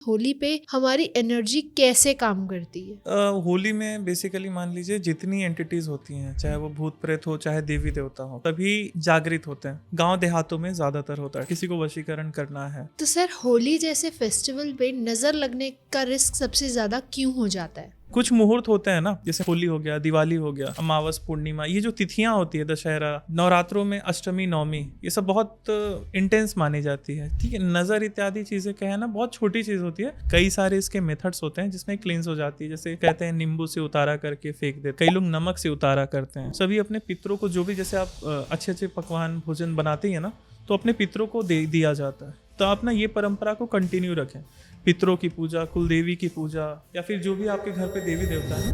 होली पे हमारी एनर्जी कैसे काम करती है? होली में बेसिकली मान लीजिए जितनी एंटिटीज होती हैं, चाहे वो भूत प्रेत हो चाहे देवी देवता हो, सभी जागृत होते हैं। गांव देहातों में ज्यादातर होता है, किसी को वशीकरण करना है। तो सर, होली जैसे फेस्टिवल पे नजर लगने का रिस्क सबसे ज्यादा क्यों हो जाता है? कुछ मुहूर्त होते हैं ना, जैसे होली हो गया, दिवाली हो गया, अमावस पूर्णिमा, ये जो तिथियां होती है, दशहरा, नवरात्रों में अष्टमी नवमी, ये सब बहुत इंटेंस मानी जाती है। ठीक है, नजर इत्यादि चीजें कहे ना, बहुत छोटी चीज होती है। कई सारे इसके मेथड्स होते हैं जिसमें क्लींस हो जाती है। जैसे कहते हैं नींबू से उतारा करके फेंक देते, कई लोग नमक से उतारा करते हैं। सभी अपने पितरों को, जो भी जैसे आप अच्छे अच्छे पकवान भोजन बनाते हैं ना, तो अपने पितरों को दे दिया जाता है। तो आप ना ये परंपरा को कंटिन्यू रखें, पितरों की पूजा, कुलदेवी की पूजा, या फिर जो भी आपके घर पे देवी देवता है।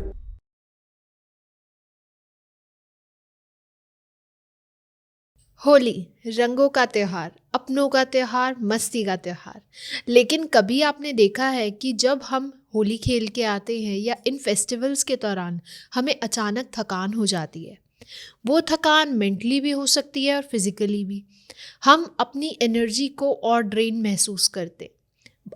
होली रंगों का त्योहार, अपनों का त्योहार, मस्ती का त्योहार। लेकिन कभी आपने देखा है कि जब हम होली खेल के आते हैं या इन फेस्टिवल्स के दौरान हमें अचानक थकान हो जाती है। वो थकान मेंटली भी हो सकती है और फिजिकली भी। हम अपनी एनर्जी को और ड्रेन महसूस करते।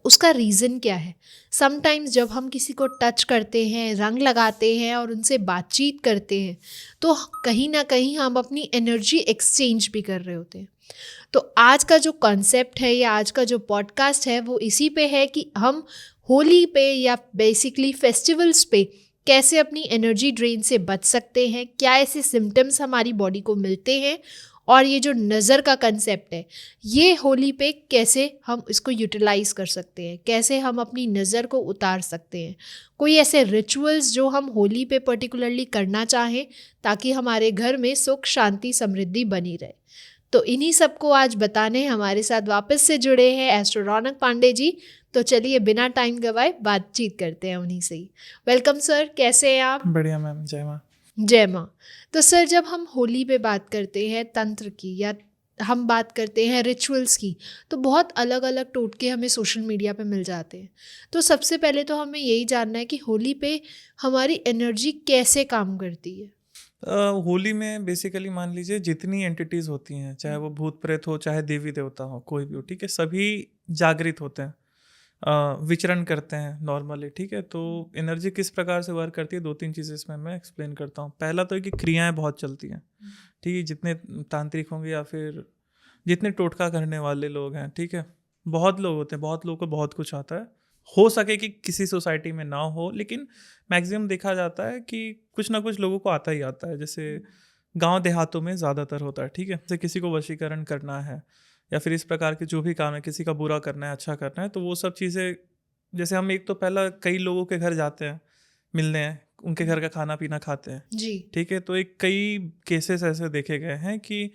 उसका रीज़न क्या है? समटाइम्स जब हम किसी को टच करते हैं, रंग लगाते हैं और उनसे बातचीत करते हैं, तो कहीं ना कहीं हम अपनी एनर्जी एक्सचेंज भी कर रहे होते हैं। तो आज का जो कॉन्सेप्ट है या आज का जो पॉडकास्ट है वो इसी पे है कि हम होली पे या बेसिकली फेस्टिवल्स पे कैसे अपनी एनर्जी ड्रेन से बच सकते हैं, क्या ऐसे सिम्टम्स हमारी बॉडी को मिलते हैं, और ये जो नज़र का कंसेप्ट है, ये होली पे कैसे हम इसको यूटिलाइज कर सकते हैं, कैसे हम अपनी नज़र को उतार सकते हैं। कोई ऐसे रिचुअल्स जो हम होली पे पर्टिकुलरली करना चाहें ताकि हमारे घर में सुख शांति समृद्धि बनी रहे। तो इन्हीं सबको आज बताने हमारे साथ वापस से जुड़े हैं एस्ट्रो रौनक पांडे जी। तो चलिए बिना टाइम गवाए बातचीत करते हैं उन्हीं से ही। वेलकम सर, कैसे हैं आप? बढ़िया मैम, जय माँ। जय माँ। तो सर, जब हम होली पे बात करते हैं तंत्र की या हम बात करते हैं रिचुअल्स की, तो बहुत अलग अलग टोटके हमें सोशल मीडिया पे मिल जाते हैं। तो सबसे पहले तो हमें यही जानना है कि होली पे हमारी एनर्जी कैसे काम करती है? होली में बेसिकली मान लीजिए जितनी एंटिटीज होती हैं, चाहे वो भूत प्रेत हो चाहे देवी देवता हो, कोई भी हो, ठीक है, सभी जागृत होते हैं, विचरण करते हैं नॉर्मली। ठीक है, तो एनर्जी किस प्रकार से वर्क करती है, दो तीन चीज़ें इसमें मैं एक्सप्लेन करता हूँ। पहला तो है कि क्रियाएं बहुत चलती हैं। ठीक है, जितने तांत्रिक होंगे या फिर जितने टोटका करने वाले लोग हैं, ठीक है, बहुत लोग होते हैं, बहुत लोगों को बहुत कुछ आता है। हो सके कि किसी सोसाइटी में ना हो, लेकिन मैक्सिमम देखा जाता है कि कुछ ना कुछ लोगों को आता ही आता है। जैसे गांव देहातों में ज़्यादातर होता है। ठीक है, जैसे किसी को वशीकरण करना है या फिर इस प्रकार के जो भी काम है, किसी का बुरा करना है, अच्छा करना है, तो वो सब चीज़ें, जैसे हम एक तो पहला कई लोगों के घर जाते हैं, मिलने हैं, उनके घर का खाना पीना खाते हैं। जी। ठीक है, तो एक कई केसेस ऐसे देखे गए हैं कि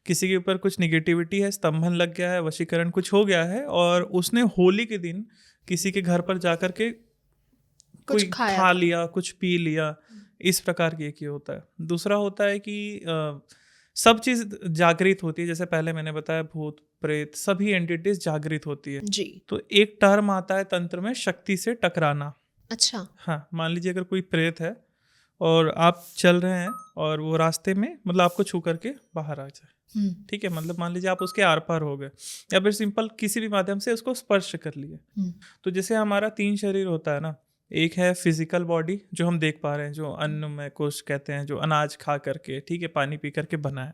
किसी के ऊपर कुछ निगेटिविटी है, स्तंभन लग गया है, वशीकरण कुछ हो गया है, और उसने होली के दिन किसी के घर पर जाकर के कुछ कोई खाया खा था। लिया, कुछ पी लिया। इस प्रकार की एक ये होता है। दूसरा होता है कि सब चीज़ जागृत होती है। जैसे पहले मैंने बताया, भूत प्रेत सभी एंटिटीज जागृत होती है। जी। तो एक टर्म आता है तंत्र में, शक्ति से टकराना। अच्छा। हाँ, मान लीजिए अगर कोई प्रेत है और आप चल रहे हैं और वो रास्ते में मतलब आपको छू करके बाहर आ जाए। ठीक है, मतलब मान लीजिए आप उसके आर पार हो गए, या फिर सिंपल किसी भी माध्यम से उसको स्पर्श कर लिए। तो जैसे हमारा 3 शरीर होता है ना, एक है फिजिकल बॉडी जो हम देख पा रहे हैं, जो अन्न में कोश कहते हैं, जो अनाज खा करके, ठीक है, पानी पी करके बना है।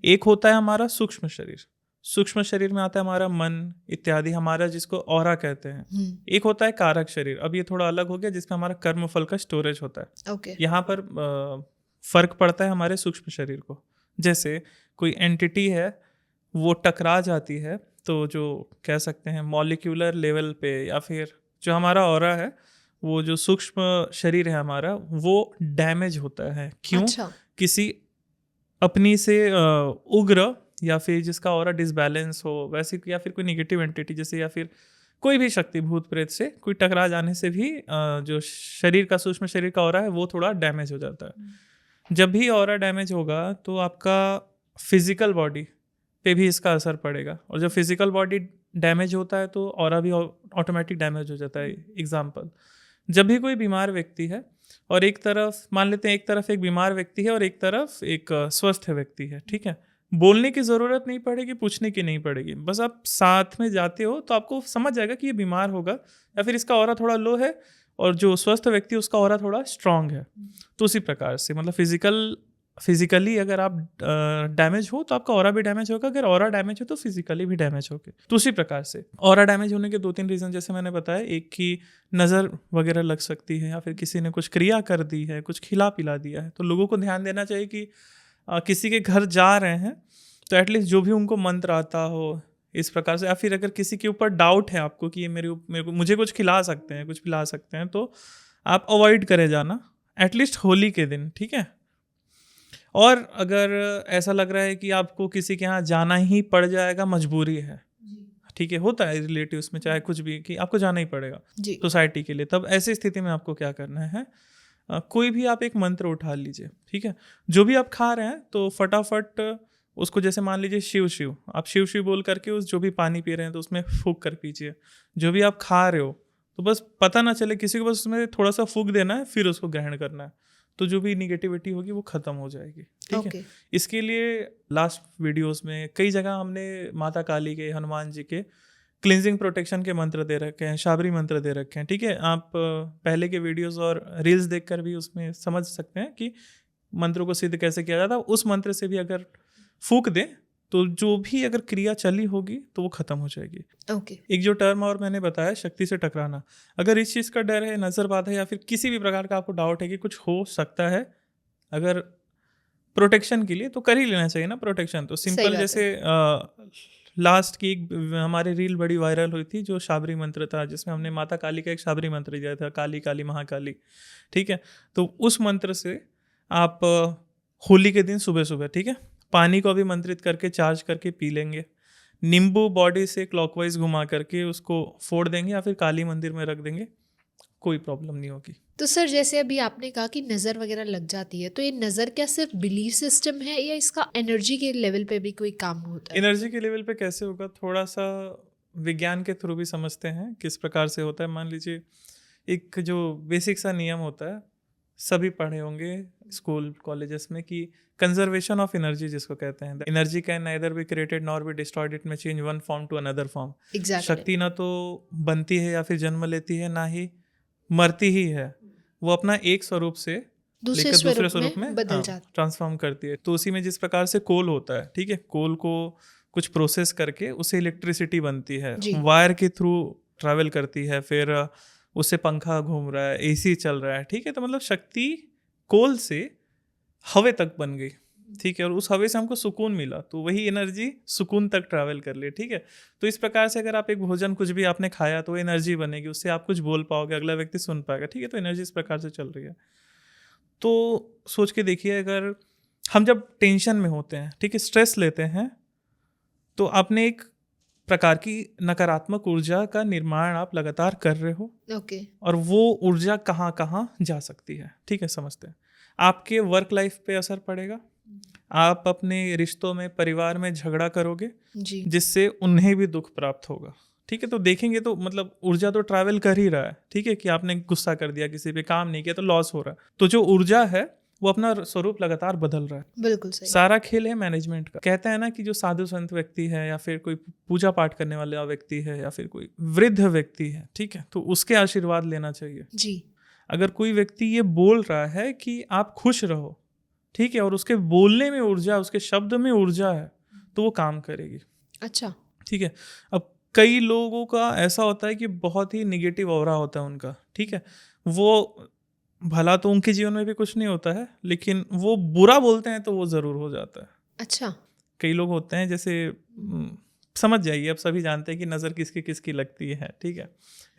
एक होता है हमारा सूक्ष्म शरीर। सूक्ष्म शरीर में आता है हमारा मन इत्यादि, हमारा जिसको ऑरा कहते हैं। एक होता है कारक शरीर, अब ये थोड़ा अलग हो गया, जिसमें हमारा कर्म फल का स्टोरेज होता है। ओके। यहाँ पर फर्क पड़ता है हमारे सूक्ष्म शरीर को। जैसे कोई एंटिटी है, वो टकरा जाती है, तो जो कह सकते हैं मॉलिक्यूलर लेवल पे, या फिर जो हमारा ऑरा है, वो जो सूक्ष्म शरीर है हमारा, वो डैमेज होता है। क्यों? अच्छा। किसी अपनी से उग्र, या फिर जिसका ऑरा डिसबैलेंस हो वैसी, या फिर कोई निगेटिव एंटिटी जैसे, या फिर कोई भी शक्ति भूत प्रेत से कोई टकरा जाने से भी जो शरीर का, सूक्ष्म शरीर का ऑरा है, वो थोड़ा डैमेज हो जाता है। जब भी ऑरा डैमेज होगा तो आपका फिजिकल बॉडी पे भी इसका असर पड़ेगा, और जब फिजिकल बॉडी डैमेज होता है तो ऑरा भी ऑटोमेटिक डैमेज हो जाता है। एग्जाम्पल, जब भी कोई बीमार व्यक्ति है और एक तरफ मान लेते हैं, एक तरफ एक बीमार व्यक्ति है और एक तरफ एक स्वस्थ व्यक्ति है, ठीक है, बोलने की ज़रूरत नहीं पड़ेगी, पूछने की नहीं पड़ेगी, बस आप साथ में जाते हो तो आपको समझ जाएगा कि ये बीमार होगा या फिर इसका ऑरा थोड़ा लो है और जो स्वस्थ व्यक्ति है उसका ऑरा थोड़ा स्ट्रांग है। तो उसी प्रकार से मतलब फिजिकली अगर आप डैमेज हो तो आपका ऑरा भी डैमेज होगा, अगर ऑरा डैमेज हो तो फिजिकली भी डैमेज होगे। तो उसी प्रकार से ऑरा डैमेज होने के 2-3 रीज़न जैसे मैंने बताया, एक की नज़र वगैरह लग सकती है या फिर किसी ने कुछ क्रिया कर दी है, कुछ खिला पिला दिया है। तो लोगों को ध्यान देना चाहिए कि किसी के घर जा रहे हैं तो एटलीस्ट जो भी उनको मंत्र आता हो इस प्रकार से, या फिर अगर किसी के ऊपर डाउट है आपको कि ये मेरे को मुझे कुछ खिला सकते हैं, कुछ पिला सकते हैं, तो आप अवॉइड करें जाना एटलीस्ट होली के दिन, ठीक है। और अगर ऐसा लग रहा है कि आपको किसी के यहाँ जाना ही पड़ जाएगा, मजबूरी है, ठीक है, होता है रिलेटिव्स में चाहे कुछ भी कि आपको जाना ही पड़ेगा जी। सोसाइटी के लिए, तब ऐसी स्थिति में आपको क्या करना है, कोई भी आप एक मंत्र उठा लीजिए, ठीक है। जो भी आप खा रहे हैं तो फटाफट उसको, जैसे मान लीजिए शिव शिव, आप शिव शिव बोल करके उस जो भी पानी पी रहे हैं तो उसमें फूंक कर पीजिए। जो भी आप खा रहे हो तो बस पता ना चले किसी को, बस उसमें थोड़ा सा फूंक देना है, फिर उसको ग्रहण करना है, तो जो भी निगेटिविटी होगी वो खत्म हो जाएगी, ठीक है। इसके लिए लास्ट वीडियोस में कई जगह हमने माता काली के, हनुमान जी के क्लिनजिंग प्रोटेक्शन के मंत्र दे रखे हैं, शाबरी मंत्र दे रखे हैं, ठीक है। आप पहले के वीडियोस और रील्स देखकर भी उसमें समझ सकते हैं कि मंत्रों को सिद्ध कैसे किया जाता है। उस मंत्र से भी अगर फूंक दे तो जो भी अगर क्रिया चली होगी तो वो खत्म हो जाएगी। एक जो टर्म और मैंने बताया शक्ति से टकराना, अगर इस चीज़ का डर है, नज़र बाधा है या फिर किसी भी प्रकार का आपको डाउट है कि कुछ हो सकता है अगर प्रोटेक्शन के लिए, तो कर ही लेना चाहिए ना प्रोटेक्शन। तो सिंपल जैसे लास्ट की एक हमारी रील बड़ी वायरल हुई थी जो शाबरी मंत्र था, जिसमें हमने माता काली का एक शाबरी मंत्र दिया था, काली काली महाकाली, ठीक है। तो उस मंत्र से आप होली के दिन सुबह सुबह, ठीक है, पानी को भी मंत्रित करके चार्ज करके पी लेंगे, नींबू बॉडी से क्लॉकवाइज घुमा करके उसको फोड़ देंगे या फिर काली मंदिर में रख देंगे, कोई प्रॉब्लम नहीं होगी। तो सर जैसे अभी आपने कहा कि नज़र वगैरह लग जाती है, तो ये नज़र क्या सिर्फ बिलीफ सिस्टम है या इसका एनर्जी के लेवल पे भी कोई काम होता है? एनर्जी के लेवल पे कैसे होगा, थोड़ा सा विज्ञान के थ्रू भी समझते हैं किस प्रकार से होता है। मान लीजिए एक जो बेसिक सा नियम होता है, सभी पढ़े होंगे स्कूल कॉलेजेस में, कि कंजर्वेशन ऑफ एनर्जी जिसको कहते हैं, energy can neither be created nor be destroyed, it में change one form to another form. शक्ति ना तो बनती है या फिर जन्म लेती है, ना ही मरती ही है, वो अपना एक स्वरूप से लेकर दूसरे स्वरूप में ट्रांसफॉर्म करती है। तो उसी में जिस प्रकार से कोल होता है, ठीक है, कोल को कुछ प्रोसेस करके उससे इलेक्ट्रिसिटी बनती है, वायर के थ्रू ट्रैवल करती है, फिर उससे पंखा घूम रहा है, एसी चल रहा है, ठीक है। तो मतलब शक्ति कोल से हवे तक बन गई, ठीक है, और उस हवे से हमको सुकून मिला, तो वही एनर्जी सुकून तक ट्रैवल कर ले, ठीक है। तो इस प्रकार से अगर आप एक भोजन कुछ भी आपने खाया तो एनर्जी बनेगी, उससे आप कुछ बोल पाओगे, अगला व्यक्ति सुन पाएगा, ठीक है। तो एनर्जी इस प्रकार से चल रही है। तो सोच के देखिए, अगर हम जब टेंशन में होते हैं, ठीक है, स्ट्रेस लेते हैं, तो आपने एक प्रकार की नकारात्मक ऊर्जा का निर्माण आप लगातार कर रहे हो, और वो ऊर्जा कहाँ कहाँ जा सकती है, ठीक है, समझते हैं। आपके वर्क लाइफ पे असर पड़ेगा, आप अपने रिश्तों में, परिवार में झगड़ा करोगे जिससे उन्हें भी दुख प्राप्त होगा, ठीक है। तो देखेंगे तो मतलब ऊर्जा तो ट्रैवल कर ही रहा है, ठीक है, कि आपने गुस्सा कर दिया किसी पे, काम नहीं किया तो लॉस हो रहा है, तो जो ऊर्जा है वो अपना स्वरूप लगातार बदल रहा है। बिल्कुल सही। सारा खेल है मैनेजमेंट का। कहते हैं ना कि जो साधु संत व्यक्ति है या फिर कोई पूजा पाठ करने वाला व्यक्ति है या फिर कोई वृद्ध व्यक्ति है, ठीक है, तो उसके आशीर्वाद लेना चाहिए जी। अगर कोई व्यक्ति ये बोल रहा है कि आप खुश रहो, ठीक है, और उसके बोलने में ऊर्जा, उसके शब्द में ऊर्जा है, तो वो काम करेगी। अच्छा, ठीक है। अब कई लोगों का ऐसा होता है कि बहुत ही निगेटिव ऑरा होता है उनका, ठीक है, वो भला तो उनके जीवन में भी कुछ नहीं होता है, लेकिन वो बुरा बोलते हैं तो वो ज़रूर हो जाता है। अच्छा, कई लोग होते हैं, जैसे समझ जाइए, अब सभी जानते हैं कि नज़र किसकी किसकी लगती है, ठीक है,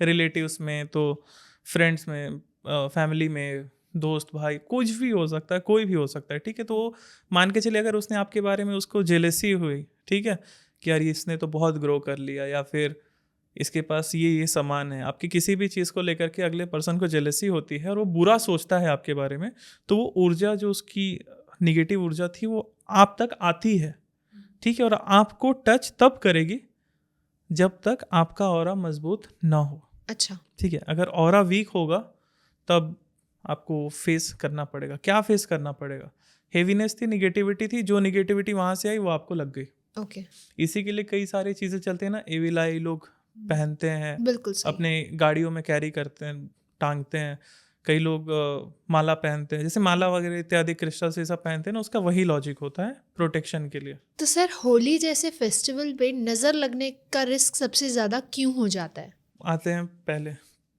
रिलेटिव्स में, तो फ्रेंड्स में, फैमिली में, दोस्त भाई, कुछ भी हो सकता है, कोई भी हो सकता है, ठीक है। तो मान के चलिए अगर उसने आपके बारे में, उसको जेलसी हुई, ठीक है, कि यार इसने तो बहुत ग्रो कर लिया, या फिर इसके पास ये सामान है, आपकी किसी भी चीज़ को लेकर के अगले पर्सन को जेलसी होती है और वो बुरा सोचता है आपके बारे में, तो वो ऊर्जा, जो उसकी निगेटिव ऊर्जा थी, वो आप तक आती है, ठीक है, और आपको टच तब करेगी जब तक आपका ऑरा मजबूत ना हो। अच्छा, ठीक है। अगर ऑरा वीक होगा तब आपको फेस करना पड़ेगा। क्या फेस करना पड़ेगा? हेवीनेस थी, निगेटिविटी थी, जो निगेटिविटी वहाँ से आई वो आपको लग गई। ओके। इसी के लिए कई सारी चीज़ें चलते हैं ना, एविल आई लोग पहनते हैं, बिल्कुल सही। अपने गाड़ियों में कैरी करते हैं, टांगते हैं। कई लोग माला पहनते हैं, जैसे माला वगैरह इत्यादि क्रिस्टल्स ये सब पहनते हैं ना, उसका वही लॉजिक होता है प्रोटेक्शन के लिए। तो सर होली जैसे फेस्टिवल पे नज़र लगने का रिस्क सबसे ज़्यादा क्यों हो जाता है? आते हैं पहले,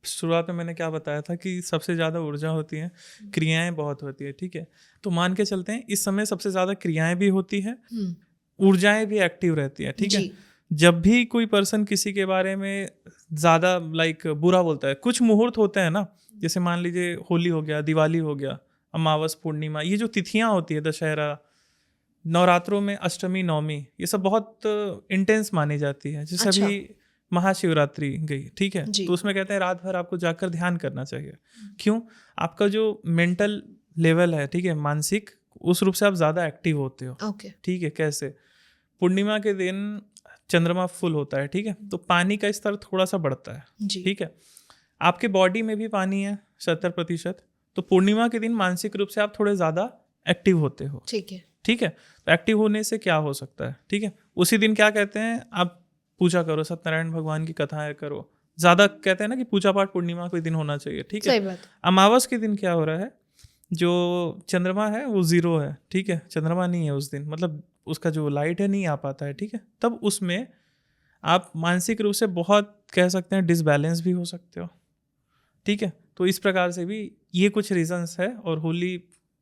शुरुआत में मैंने क्या बताया था कि सबसे ज़्यादा ऊर्जा होती है, क्रियाएं बहुत होती है, ठीक है। तो मान के चलते हैं इस समय सबसे ज़्यादा क्रियाएं भी होती है, हम्म। ऊर्जाएं भी एक्टिव रहती है, ठीक है। जी। जब भी कोई पर्सन किसी के बारे में ज़्यादा लाइक बुरा बोलता है, कुछ मुहूर्त होते हैं ना, जैसे मान लीजिए होली हो गया, दिवाली हो गया, अमावस पूर्णिमा, ये जो तिथियां होती है, दशहरा, नवरात्रों में अष्टमी नवमी, ये सब बहुत इंटेंस मानी जाती है। जैसे अच्छा। अभी महाशिवरात्रि गई, ठीक है, जी। तो उसमें कहते हैं रात भर आपको जाकर ध्यान करना चाहिए। क्यों? आपका जो मेंटल लेवल है, ठीक है, मानसिक, उस रूप से आप ज़्यादा एक्टिव होते हो, ओके। ठीक है। कैसे? पूर्णिमा के दिन चंद्रमा फुल होता है, ठीक है, तो पानी का स्तर थोड़ा सा बढ़ता है, जी। ठीक है। आपके बॉडी में भी पानी है 70%, तो पूर्णिमा के दिन मानसिक रूप से आप थोड़े ज़्यादा एक्टिव होते हो, ठीक है। ठीक है। तो एक्टिव होने से क्या हो सकता है, ठीक है, उसी दिन क्या कहते हैं, आप पूजा करो, सत्यनारायण भगवान की कथाएं करो, ज़्यादा कहते हैं ना कि पूजा पाठ पूर्णिमा के दिन होना चाहिए, ठीक है। सही बात। अमावस के दिन क्या हो रहा है, जो चंद्रमा है वो ज़ीरो है, ठीक है, चंद्रमा नहीं है उस दिन, मतलब उसका जो लाइट है नहीं आ पाता है, ठीक है। तब उसमें आप मानसिक रूप से बहुत कह सकते हैं डिसबैलेंस भी हो सकते हो, ठीक है। तो इस प्रकार से भी ये कुछ रीजंस है, और होली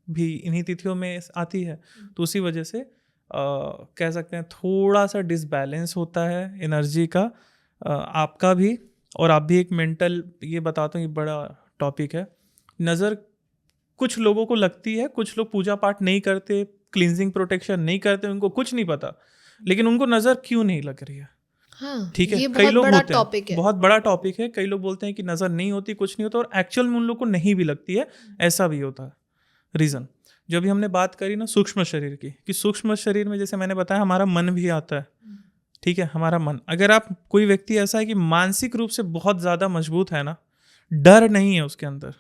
भी इन्हीं तिथियों में आती है, तो उसी वजह से कह सकते हैं थोड़ा सा डिसबैलेंस होता है एनर्जी का, आपका भी, और आप भी एक मेंटल, ये बताता हूँ ये बड़ा टॉपिक है। नज़र कुछ लोगों को लगती है, कुछ लोग पूजा पाठ नहीं करते, क्लींजिंग प्रोटेक्शन नहीं करते, उनको कुछ नहीं पता, लेकिन उनको नज़र क्यों नहीं लग रही है, हाँ, ठीक है। ये कई बहुत लोग बड़ा होते हैं, टॉपिक है। बहुत बड़ा टॉपिक है, कई लोग बोलते हैं कि नज़र नहीं होती, कुछ नहीं होता, और एक्चुअल में उन लोग को नहीं भी लगती है, ऐसा भी होता है। रीज़न जो भी हमने बात करी ना सूक्ष्म शरीर की, कि सूक्ष्म शरीर में जैसे मैंने बताया हमारा मन भी आता है, ठीक है, हमारा मन, अगर आप कोई व्यक्ति ऐसा है कि मानसिक रूप से बहुत ज़्यादा मजबूत है ना, डर नहीं है उसके अंदर,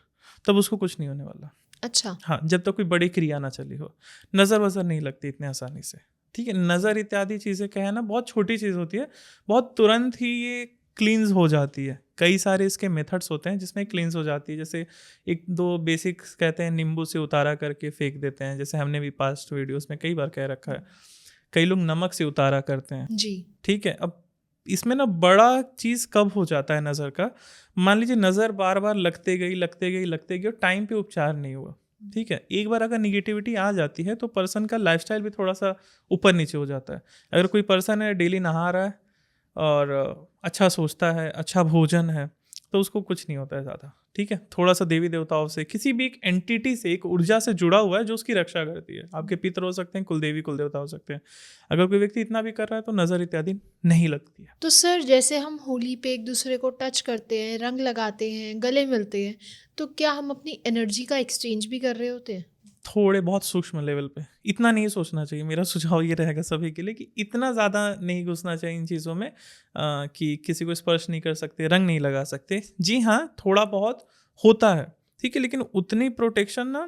तब उसको कुछ नहीं होने वाला। अच्छा। हाँ, जब तक कोई बड़ी क्रिया ना चली हो, नज़र वज़र नहीं लगती इतने आसानी से, ठीक है। नज़र इत्यादि चीज़ें क्या है ना, बहुत छोटी चीज़ होती है, बहुत तुरंत ही ये क्लींस हो जाती है। कई सारे इसके मेथड्स होते हैं जिसमें क्लींस हो जाती है, जैसे एक दो बेसिक्स कहते हैं, नींबू से उतारा करके फेंक देते हैं, जैसे हमने भी पास्ट वीडियोस में कई बार कह रखा है। कई लोग नमक से उतारा करते हैं, जी। ठीक है। अब इसमें ना बड़ा चीज़ कब हो जाता है नज़र का, मान लीजिए नज़र बार बार लगते गई लगते गई लगते गई और टाइम पे उपचार नहीं हुआ, ठीक है। एक बार अगर निगेटिविटी आ जाती है तो पर्सन का लाइफस्टाइल भी थोड़ा सा ऊपर नीचे हो जाता है। अगर कोई पर्सन है डेली नहा रहा है और अच्छा सोचता है, अच्छा भोजन है, तो उसको कुछ नहीं होता है ज़्यादा, ठीक है। थोड़ा सा देवी देवताओं से, किसी भी एक एंटिटी से, एक ऊर्जा से जुड़ा हुआ है जो उसकी रक्षा करती है। आपके पितर हो सकते हैं, कुल देवी कुल देवता हो सकते हैं। अगर कोई व्यक्ति इतना भी कर रहा है तो नज़र इत्यादि नहीं लगती है। तो सर जैसे हम होली पे एक दूसरे को टच करते हैं, रंग लगाते हैं, गले मिलते हैं, तो क्या हम अपनी एनर्जी का एक्सचेंज भी कर रहे होते हैं? थोड़े बहुत सूक्ष्म लेवल पे, इतना नहीं सोचना चाहिए। मेरा सुझाव ये रहेगा सभी के लिए कि इतना ज़्यादा नहीं घुसना चाहिए इन चीज़ों में, कि किसी को स्पर्श नहीं कर सकते, रंग नहीं लगा सकते। जी हाँ, थोड़ा बहुत होता है, ठीक है, लेकिन उतनी प्रोटेक्शन ना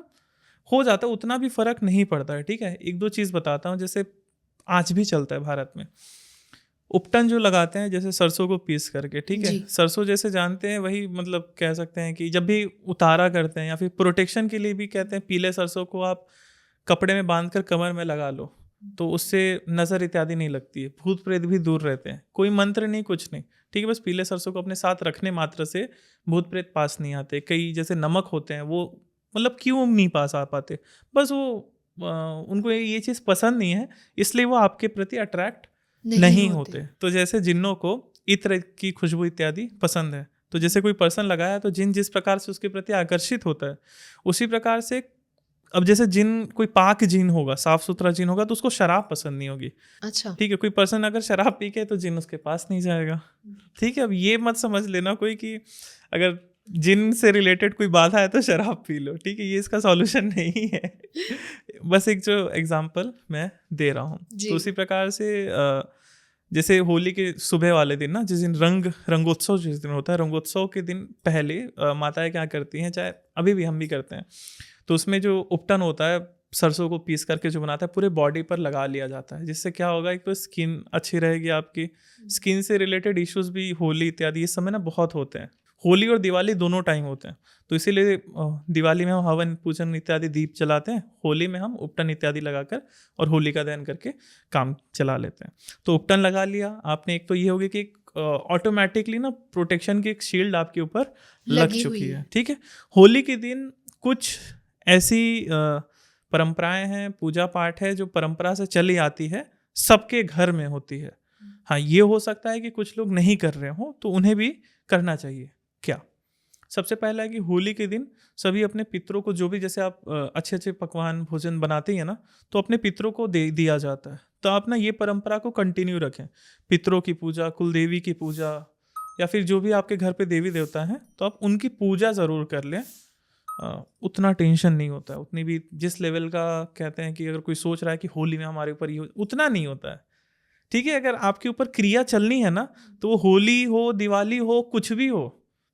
हो जाता है, उतना भी फ़र्क नहीं पड़ता है, ठीक है। एक दो चीज़ बताता हूँ, जैसे आज भी चलता है भारत में, उपटन जो लगाते हैं, जैसे सरसों को पीस करके, ठीक है। जी। सरसों जैसे जानते हैं वही, मतलब कह सकते हैं कि जब भी उतारा करते हैं या फिर प्रोटेक्शन के लिए भी कहते हैं, पीले सरसों को आप कपड़े में बांध कर कमर में लगा लो, तो उससे नज़र इत्यादि नहीं लगती है, भूत प्रेत भी दूर रहते हैं। कोई मंत्र नहीं, कुछ नहीं, ठीक है। बस पीले सरसों को अपने साथ रखने मात्र से भूत प्रेत पास नहीं आते। कई जैसे नमक होते हैं, वो मतलब क्यों नहीं पास आ पाते, बस वो उनको ये चीज़ पसंद नहीं है, इसलिए वो आपके प्रति अट्रैक्ट नहीं होते। तो जैसे जिन्नों को इत्र की खुशबू इत्यादि पसंद है, तो जैसे कोई पर्सन लगाया तो जिन जिस प्रकार से उसके प्रति आकर्षित होता है, उसी प्रकार से अब जैसे जिन, कोई पाक जिन होगा, साफ सुथरा जिन होगा, तो उसको शराब पसंद नहीं होगी, अच्छा। ठीक है। कोई पर्सन अगर शराब पी के, तो जिन उसके पास नहीं जाएगा, ठीक है। अब ये मत समझ लेना कोई कि अगर जिन से रिलेटेड कोई बाधा है तो शराब पी लो, ठीक है, ये इसका सॉल्यूशन नहीं है। बस एक जो एग्जांपल मैं दे रहा हूँ, तो उसी प्रकार से जैसे होली के सुबह वाले दिन ना, जिस दिन रंगोत्सव जिस दिन होता है, रंगोत्सव के दिन पहले माताएं क्या करती हैं, चाहे अभी भी हम भी करते हैं, तो उसमें जो उपटन होता है, सरसों को पीस करके जो बनाता है पूरे बॉडी पर लगा लिया जाता है, जिससे क्या होगा, एक तो स्किन अच्छी रहेगी आपकी। स्किन से रिलेटेड इश्यूज भी होली इत्यादि इस समय ना बहुत होते हैं। होली और दिवाली दोनों टाइम होते हैं, तो इसीलिए दिवाली में हम हवन पूजन इत्यादि दीप जलाते हैं, होली में हम उपटन इत्यादि लगाकर और होलिका दहन करके काम चला लेते हैं। तो उपटन लगा लिया आपने, एक तो ये होगी कि ऑटोमेटिकली ना प्रोटेक्शन की एक शील्ड आपके ऊपर लग लगी चुकी हुई है, है। ठीक है। होली के दिन कुछ ऐसी परंपराएं हैं, पूजा पाठ है जो परंपरा से चली आती है, सबके घर में होती है। हाँ, ये हो सकता है कि कुछ लोग नहीं कर रहे हो, तो उन्हें भी करना चाहिए। क्या? सबसे पहला है कि होली के दिन सभी अपने पितरों को, जो भी जैसे आप अच्छे अच्छे पकवान भोजन बनाते हैं ना, तो अपने पितरों को दे दिया जाता है। तो आप ना ये परंपरा को कंटिन्यू रखें, पितरों की पूजा, कुलदेवी की पूजा, या फिर जो भी आपके घर पे देवी देवता हैं, तो आप उनकी पूजा ज़रूर कर लें। उतना टेंशन नहीं होता है, उतनी भी जिस लेवल का कहते हैं कि अगर कोई सोच रहा है कि होली में हमारे ऊपर ये उतना नहीं होता है, ठीक है। अगर आपके ऊपर क्रिया चलनी है ना, तो वो होली हो, दिवाली हो, कुछ भी हो,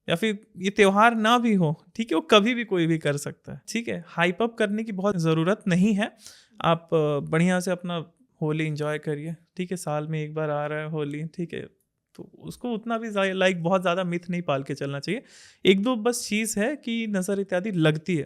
या फिर ये त्योहार ना भी हो, ठीक है, वो कभी भी कोई भी कर सकता है, ठीक है। हाइप अप करने की बहुत ज़रूरत नहीं है। आप बढ़िया से अपना होली एंजॉय करिए, ठीक है। साल में एक बार आ रहा है होली, ठीक है, तो उसको उतना भी लाइक बहुत ज़्यादा मिथ नहीं पाल के चलना चाहिए। एक दो बस चीज़ है कि नज़र इत्यादि लगती है।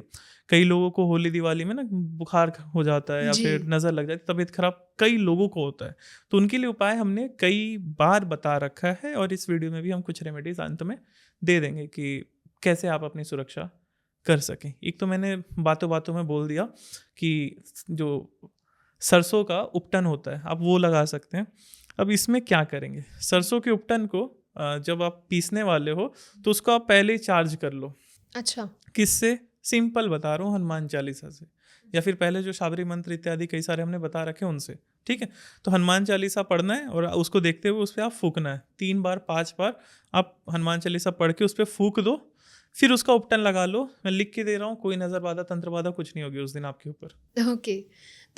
कई लोगों को होली दिवाली में ना बुखार हो जाता है, या जी। फिर नज़र लग जाती है, तबीयत खराब कई लोगों को होता है। तो उनके लिए उपाय हमने कई बार बता रखा है, और इस वीडियो में भी हम कुछ रेमेडीज अंत में दे देंगे कि कैसे आप अपनी सुरक्षा कर सकें। एक तो मैंने बातों बातों में बोल दिया कि जो सरसों का उपटन होता है, आप वो लगा सकते हैं। अब इसमें क्या करेंगे, सरसों के उपटन को जब आप पीसने वाले हो, तो उसको आप पहले ही चार्ज कर लो। अच्छा। किससे? सिंपल बता रहा हूँ, हनुमान चालीसा से, या फिर पहले जो शाबरी मंत्र इत्यादि कई सारे हमने बता रखे उनसे, ठीक है। तो हनुमान चालीसा पढ़ना है, और उसको देखते हुए उस पर आप फूकना है 3 बार 5 बार। आप हनुमान चालीसा पढ़ के उस पर फूक दो, फिर उसका उपटन लगा लो। मैं लिख के दे रहा हूँ, कोई नज़र बाधा तंत्र बाधा कुछ नहीं होगी उस दिन आपके ऊपर। ओके।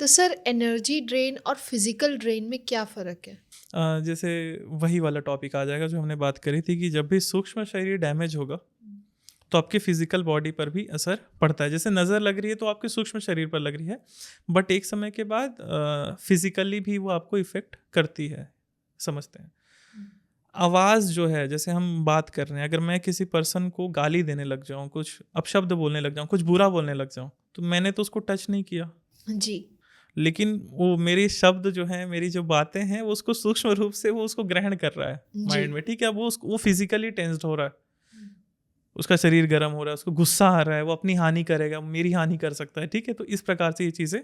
तो सर, एनर्जी ड्रेन और फिजिकल ड्रेन में क्या फ़र्क है? जैसे वही वाला टॉपिक आ जाएगा जो हमने बात करी थी कि जब भी सूक्ष्म शरीर डैमेज होगा, तो आपकी फिजिकल बॉडी पर भी असर पड़ता है। जैसे नज़र लग रही है तो आपके सूक्ष्म शरीर पर लग रही है, बट एक समय के बाद फिजिकली भी वो आपको इफ़ेक्ट करती है, समझते हैं। आवाज़ जो है, जैसे हम बात कर रहे हैं, अगर मैं किसी पर्सन को गाली देने लग जाऊँ, कुछ अपशब्द बोलने लग जाऊँ, कुछ बुरा बोलने लग जाऊँ, तो मैंने तो उसको टच नहीं किया, जी। लेकिन वो मेरे शब्द जो हैं, मेरी जो बातें हैं, वो उसको सूक्ष्म रूप से वो उसको ग्रहण कर रहा है जी। माइंड में, ठीक है। वो फिजिकली टेंस्ड हो रहा है, उसका शरीर गर्म हो रहा है, उसको गुस्सा आ रहा है, वो अपनी हानि करेगा, मेरी हानि कर सकता है, ठीक है। तो इस प्रकार से ये चीज़ें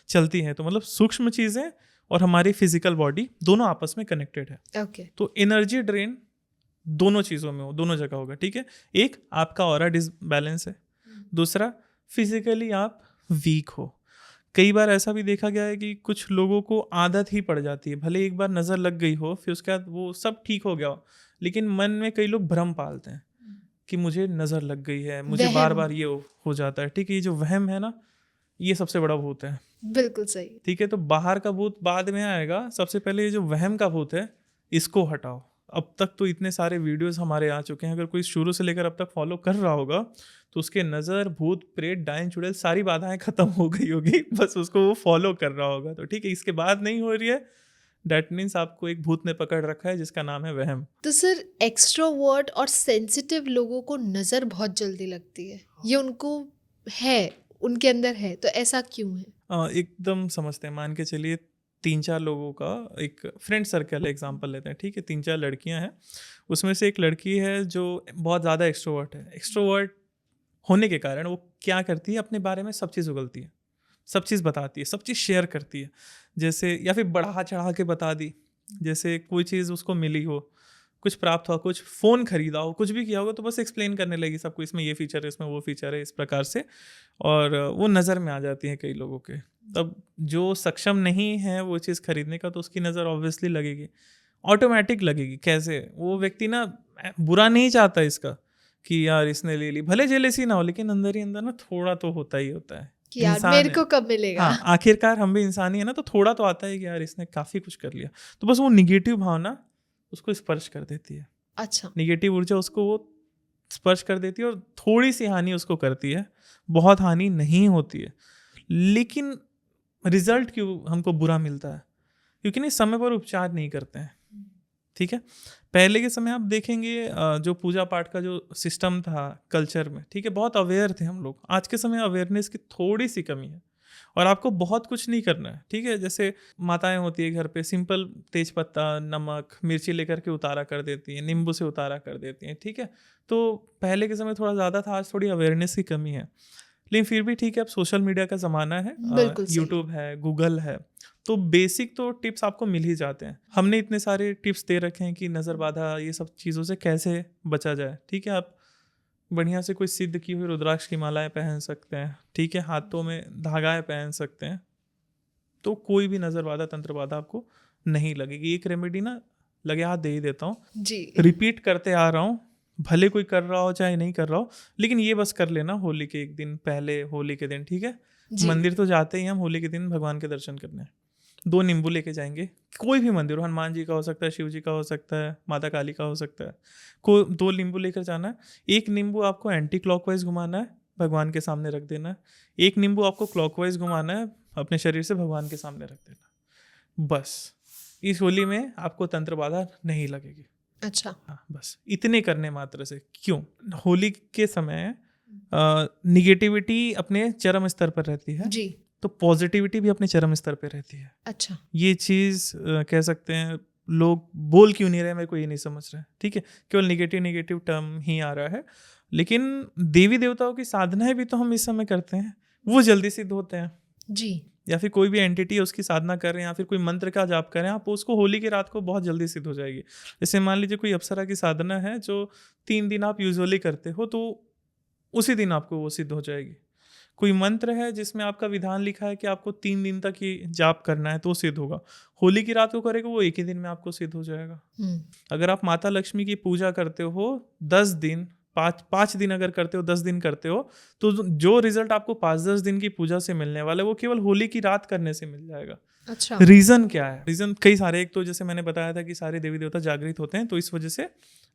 चलती हैं। तो मतलब सूक्ष्म चीज़ें और हमारी फिजिकल बॉडी दोनों आपस में कनेक्टेड है। ओके। तो एनर्जी ड्रेन दोनों चीज़ों में हो, दोनों जगह होगा, ठीक है। एक आपका ऑरा डिसबैलेंस है, दूसरा फिजिकली आप वीक हो। कई बार ऐसा भी देखा गया है कि कुछ लोगों को आदत ही पड़ जाती है, भले एक बार नज़र लग गई हो, फिर उसके बाद वो सब ठीक हो गया हो, लेकिन मन में कई लोग भ्रम पालते हैं कि मुझे नज़र लग गई है, मुझे बार वहम। बार ये हो जाता है, ठीक है। ये जो वहम है ना, ये सबसे बड़ा भूत है, बिल्कुल सही। ठीक है। तो बाहर का भूत बाद में आएगा, सबसे पहले ये जो वहम का भूत है, इसको हटाओ। अब तक तो इतने सारे वीडियोस हमारे आ चुके हैं, अगर कोई शुरू से लेकर अब तक फॉलो कर रहा होगा, तो उसके नज़र, भूत प्रेत, डायन चुड़ैल सारी बाधाएं खत्म हो गई होगी, बस उसको वो फॉलो कर रहा होगा, तो ठीक है। इसके बाद नहीं हो रही है, डैट मीन्स आपको एक भूत ने पकड़ रखा है, जिसका नाम है वहम। तो सर, एक्सट्रोवर्ट और सेंसिटिव लोगों को नज़र बहुत जल्दी लगती है, ये उनको है, उनके अंदर है, तो ऐसा क्यों है? एकदम समझते हैं, मान के चलिए 3-4 लोगों का एक फ्रेंड सर्कल है, एग्जांपल लेते हैं, ठीक है। 3-4 लड़कियां हैं, उसमें से एक लड़की है जो बहुत ज़्यादा एक्सट्रोवर्ट है। एक्सट्रोवर्ट होने के कारण वो क्या करती है, अपने बारे में सब चीज़ उगलती है, सब चीज़ बताती है, सब चीज़ शेयर करती है। जैसे, या फिर बढ़ा चढ़ा के बता दी, जैसे कोई चीज़ उसको मिली हो, कुछ प्राप्त हुआ, कुछ फ़ोन खरीदा हो, कुछ भी किया होगा, तो बस एक्सप्लेन करने लगी सबको, इसमें ये फीचर है, इसमें वो फीचर है, इस प्रकार से। और वो नज़र में आ जाती है कई लोगों के। तब जो सक्षम नहीं है वो चीज़ खरीदने का, तो उसकी नज़र ऑब्वियसली लगेगी, ऑटोमेटिक लगेगी। कैसे? वो व्यक्ति ना बुरा नहीं चाहता इसका कि यार इसने ले ली, भले जेलेसी ना हो, लेकिन अंदर ही अंदर ना थोड़ा तो होता ही होता है, कि यार इंसान मेरे है। को कब मिलेगा? हाँ, आखिरकार हम भी इंसान ही है ना, तो थोड़ा तो आता है कि यार इसने काफ़ी कुछ कर लिया। तो बस वो निगेटिव भावना उसको स्पर्श कर देती है, अच्छा। निगेटिव ऊर्जा उसको वो स्पर्श कर देती है, और थोड़ी सी हानि उसको करती है, बहुत हानि नहीं होती है। लेकिन रिजल्ट क्यों हमको बुरा मिलता है? क्योंकि नहीं समय पर उपचार नहीं करते हैं, ठीक है। पहले के समय आप देखेंगे जो पूजा पाठ का जो सिस्टम था कल्चर में, ठीक है, बहुत अवेयर थे हम लोग। आज के समय अवेयरनेस की थोड़ी सी कमी है और आपको बहुत कुछ नहीं करना है, ठीक है। जैसे माताएं होती है घर पे, सिंपल तेज पत्ता, नमक, मिर्ची लेकर के उतारा कर देती हैं, नींबू से उतारा कर देती हैं, ठीक है। तो पहले के समय थोड़ा ज़्यादा था, आज थोड़ी अवेयरनेस की कमी है। लेकिन फिर भी ठीक है, अब सोशल मीडिया का ज़माना है, बिल्कुल सही। यूट्यूब है, गूगल है, तो बेसिक तो टिप्स आपको मिल ही जाते हैं। हमने इतने सारे टिप्स दे रखे हैं कि नज़र बाधा ये सब चीज़ों से कैसे बचा जाए, ठीक है। आप बढ़िया से कोई सिद्ध की हुई रुद्राक्ष की मालाएं पहन सकते हैं, ठीक है, हाथों में धागाएं पहन सकते हैं, तो कोई भी नज़र बाधा, तंत्र बाधा आपको नहीं लगेगी। एक रेमेडी ना लगे हाथ दे ही देता हूँ, जी। रिपीट करते आ रहा हूँ, भले कोई कर रहा हो चाहे नहीं कर रहा हो, लेकिन ये बस कर लेना होली के एक दिन पहले, होली के दिन, ठीक है। जी। मंदिर तो जाते ही हम होली के दिन भगवान के दर्शन करने, 2 नींबू लेके जाएंगे, कोई भी मंदिर हो, हनुमान जी का हो सकता है, शिव जी का हो सकता है, माता काली का हो सकता है, को 2 नींबू लेकर जाना है। एक नींबू आपको एंटी क्लॉकवाइज घुमाना है, भगवान के सामने रख देना है। एक नींबू आपको क्लॉकवाइज घुमाना है, अपने शरीर से भगवान के सामने रख देना। बस इस होली में आपको तंत्र बाधा नहीं लगेगी। अच्छा। हाँ, बस इतने करने मात्र से। क्यों? होली के समय निगेटिविटी अपने चरम स्तर पर रहती है, जी। तो पॉजिटिविटी भी अपने चरम स्तर पर रहती है। अच्छा। ये चीज़ कह सकते हैं, लोग बोल क्यों नहीं रहे, मेरे को ये नहीं समझ रहे, ठीक है। केवल निगेटिव निगेटिव टर्म ही आ रहा है। लेकिन देवी देवताओं की साधनाएं भी तो हम इस समय करते हैं, वो जल्दी सिद्ध होते हैं। जी। या फिर कोई भी एंटिटी है उसकी साधना कर रहे हैं, या फिर कोई मंत्र का जाप कर रहे हैं, आप उसको होली की रात को बहुत जल्दी सिद्ध हो जाएगी। जैसे मान लीजिए कोई अप्सरा की साधना है जो 3 दिन आप यूजुअली करते हो, तो उसी दिन आपको वो सिद्ध हो जाएगी। कोई मंत्र है जिसमें आपका विधान लिखा है कि आपको 3 दिन तक ही जाप करना है, तो सिद्ध होगा। होली की रात को करेगा, वो एक ही दिन में आपको सिद्ध हो जाएगा। अगर आप माता लक्ष्मी की पूजा करते हो 10 दिन, 5 दिन अगर करते हो, 10 दिन करते हो, तो जो रिजल्ट आपको 5-10 दिन की पूजा से मिलने वाला है, वो केवल होली की रात करने से मिल जाएगा। अच्छा। रीजन क्या है? रीजन कई सारे, एक तो जैसे मैंने बताया था कि सारे देवी देवता जागृत होते हैं, तो इस वजह से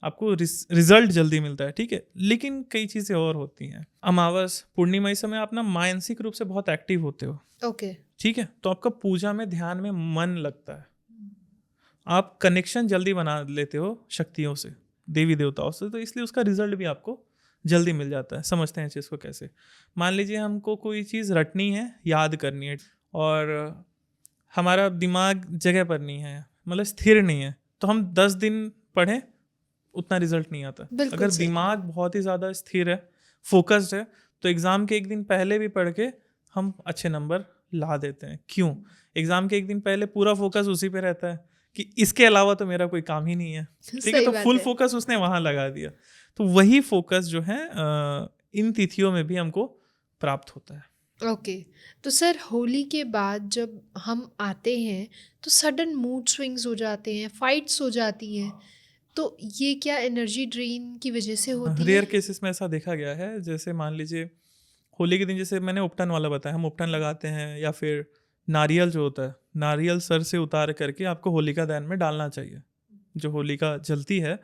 आपको रिजल्ट जल्दी मिलता है, ठीक है। लेकिन कई चीजें और होती हैं। अमावस, पूर्णिमा, इस समय आप ना मानसिक रूप से बहुत एक्टिव होते हो, ओके। ठीक है, तो आपका पूजा में, ध्यान में मन लगता है, आप कनेक्शन जल्दी बना लेते हो शक्तियों से, देवी देवताओं से, तो इसलिए उसका रिजल्ट भी आपको जल्दी मिल जाता है। समझते हैं चीज़ को कैसे? मान लीजिए हमको कोई चीज़ रटनी है, याद करनी है, और हमारा दिमाग जगह पर नहीं है, मतलब स्थिर नहीं है, तो हम 10 दिन पढ़ें उतना रिजल्ट नहीं आता। बिल्कुल अगर सही। दिमाग बहुत ही ज़्यादा स्थिर है, फोकस्ड है, तो एग्ज़ाम के एक दिन पहले भी पढ़ के हम अच्छे नंबर ला देते हैं। क्यों? एग्ज़ाम के एक दिन पहले पूरा फोकस उसी पे रहता है कि इसके अलावा तो मेरा कोई काम ही नहीं है, ठीक है, सही तो बात फुल है। फोकस उसने वहाँ लगा दिया। तो वही फोकस जो है इन तिथियों में भी हमको प्राप्त होता है। ओके। तो सर होली के बाद जब हम आते हैं तो सडन मूड स्विंग्स हो जाते हैं, फाइट्स हो जाती हैं, तो ये क्या एनर्जी ड्रेन की वजह से होती रेयर है? केसेस में ऐसा देखा गया है। जैसे मान लीजिए होली के दिन, जैसे मैंने उपटन वाला बताया, हम उपटन लगाते हैं, या फिर नारियल जो होता है, नारियल सर से उतार करके आपको होलिका दहन में डालना चाहिए, जो होलिका जलती है।